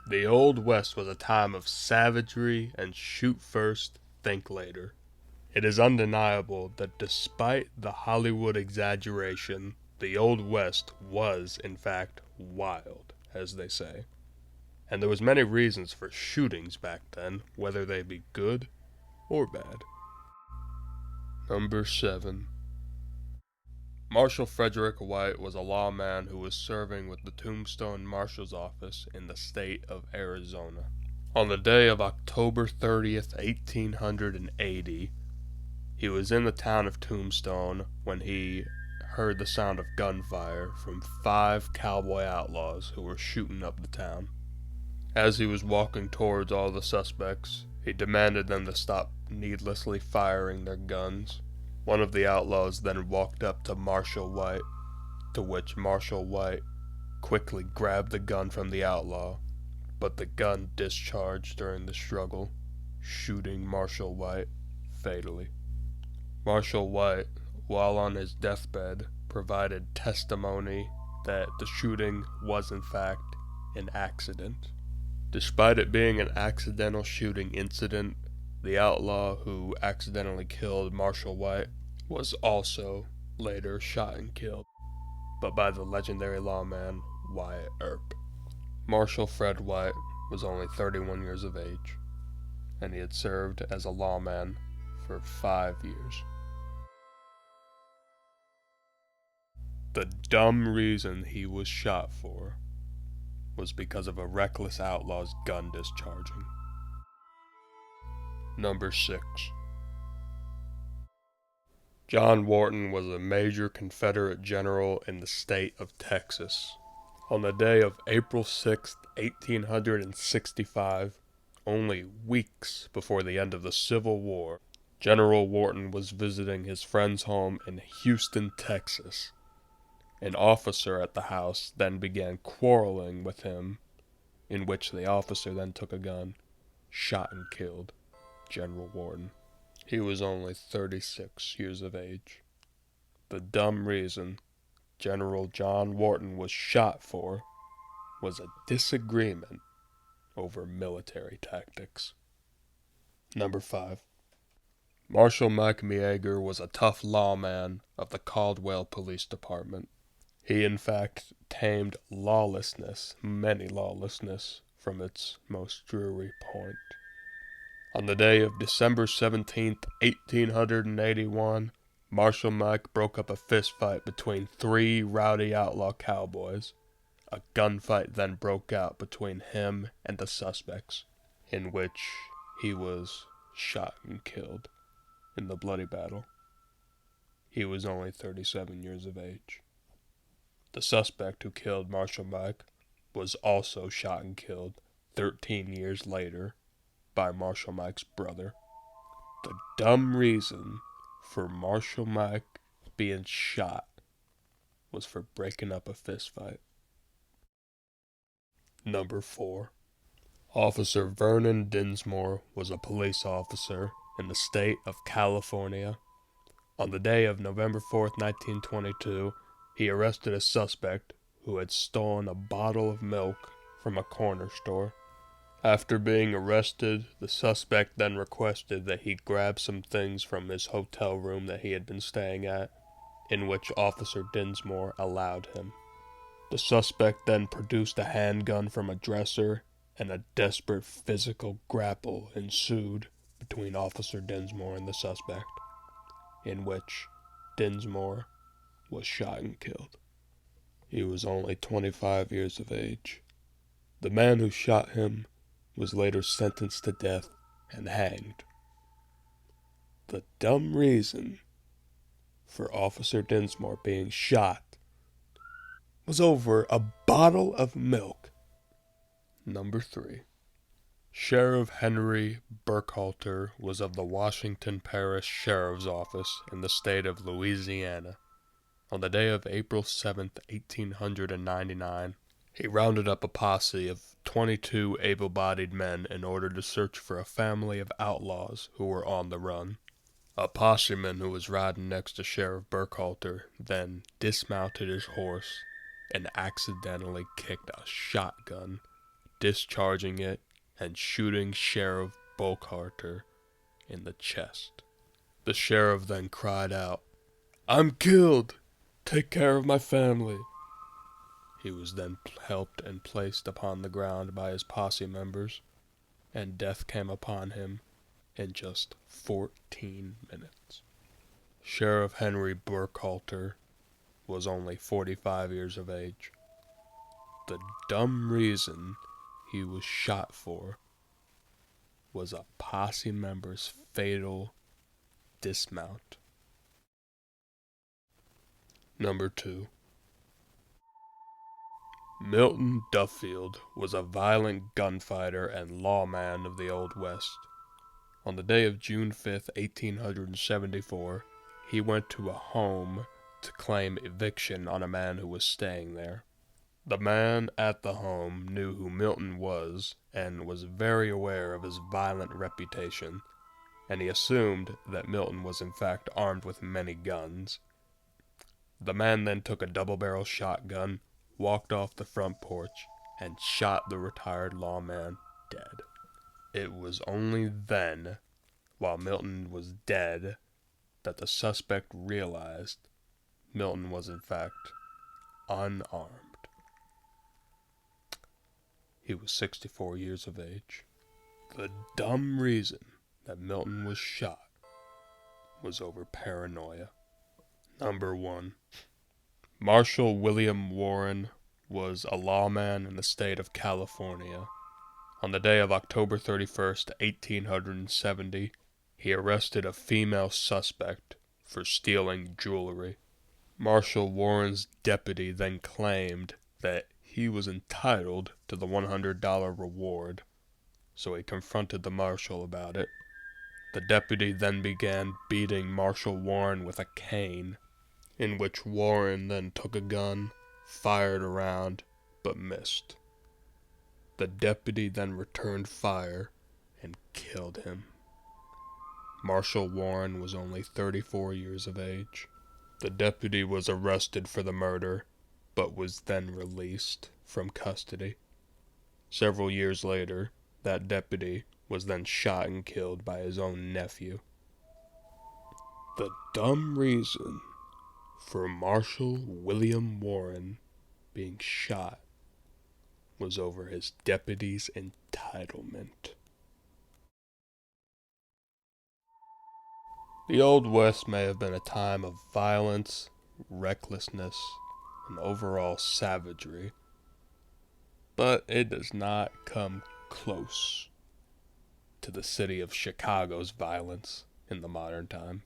The Old West was a time of savagery and shoot first, think later. It is undeniable that despite the Hollywood exaggeration, the Old West was, in fact, wild, as they say. And there was many reasons for shootings back then, whether they be good or bad. Number 7. Marshal Frederick White was a lawman who was serving with the Tombstone Marshal's Office in the state of Arizona. On the day of October 30th, 1880, he was in the town of Tombstone when he heard the sound of gunfire from 5 cowboy outlaws who were shooting up the town. As he was walking towards all the suspects, he demanded them to stop needlessly firing their guns. One of the outlaws then walked up to Marshal White, to which Marshal White quickly grabbed the gun from the outlaw, but the gun discharged during the struggle, shooting Marshal White fatally. Marshal White, while on his deathbed, provided testimony that the shooting was in fact an accident. Despite it being an accidental shooting incident, the outlaw who accidentally killed Marshal White was also later shot and killed, but by the legendary lawman Wyatt Earp. Marshal Fred White was only 31 years of age, and he had served as a lawman for 5 years. The dumb reason he was shot for was because of a reckless outlaw's gun discharging. Number 6. John Wharton was a major Confederate general in the state of Texas. On the day of April 6, 1865, only weeks before the end of the Civil War, General Wharton was visiting his friend's home in Houston, Texas. An officer at the house then began quarreling with him, in which the officer then took a gun, shot and killed General Wharton. He was only 36 years of age. The dumb reason General John Wharton was shot for was a disagreement over military tactics. Number 5. Marshal Mike Meagher was a tough lawman of the Caldwell Police Department. He in fact tamed lawlessness, from its most dreary point. On the day of December 17th, 1881, Marshal Mike broke up a fistfight between 3 rowdy outlaw cowboys. A gunfight then broke out between him and the suspects, in which he was shot and killed in the bloody battle. He was only 37 years of age. The suspect who killed Marshal Mike was also shot and killed 13 years later by Marshal Mike's brother. The dumb reason for Marshal Mike being shot was for breaking up a fistfight. Number 4. Officer Vernon Denmore was a police officer in the state of California. On the day of November 4th, 1922, he arrested a suspect who had stolen a bottle of milk from a corner store. After being arrested, the suspect then requested that he grab some things from his hotel room that he had been staying at, in which Officer Denmore allowed him. The suspect then produced a handgun from a dresser, and a desperate physical grapple ensued between Officer Denmore and the suspect, in which Denmore was shot and killed. He was only 25 years of age. The man who shot him was later sentenced to death and hanged. The dumb reason for Officer Denmore being shot was over a bottle of milk. Number 3. Sheriff Henry Burkhalter was of the Washington Parish Sheriff's Office in the state of Louisiana. On the day of April 7th, 1899, he rounded up a posse of 22 able-bodied men in order to search for a family of outlaws who were on the run. A posseman who was riding next to Sheriff Burkhalter then dismounted his horse and accidentally kicked a shotgun discharging it and shooting Sheriff Burkhalter in the chest. The sheriff then cried out, "I'm killed! Take care of my family!" He was then helped and placed upon the ground by his posse members, and death came upon him in just 14 minutes. Sheriff Henry Burkhalter was only 45 years of age. The dumb reason he was shot for was a posse member's fatal dismount. Number 2. Milton Duffield was a violent gunfighter and lawman of the Old West. On the day of June 5th, 1874, he went to a home to claim eviction on a man who was staying there. The man at the home knew who Milton was and was very aware of his violent reputation, and he assumed that Milton was in fact armed with many guns. The man then took a double-barrel shotgun, walked off the front porch, and shot the retired lawman dead. It was only then, while Milton was dead, that the suspect realized Milton was in fact unarmed. He was 64 years of age. The dumb reason that Milton was shot was over paranoia. Number 1. Marshal William Wharton was a lawman in the state of California. On the day of October 31st, 1870, he arrested a female suspect for stealing jewelry. Marshal Wharton's deputy then claimed that he was entitled to the $100 reward, so he confronted the marshal about it. The deputy then began beating Marshal Wharton with a cane, in which Wharton then took a gun, fired a round, but missed. The deputy then returned fire and killed him. Marshal Wharton was only 34 years of age. The deputy was arrested for the murder, but was then released from custody. Several years later, that deputy was then shot and killed by his own nephew. The dumb reason for Marshal William Wharton being shot was over his deputy's entitlement. The Old West may have been a time of violence, recklessness, and overall savagery, but it does not come close to the city of Chicago's violence in the modern time.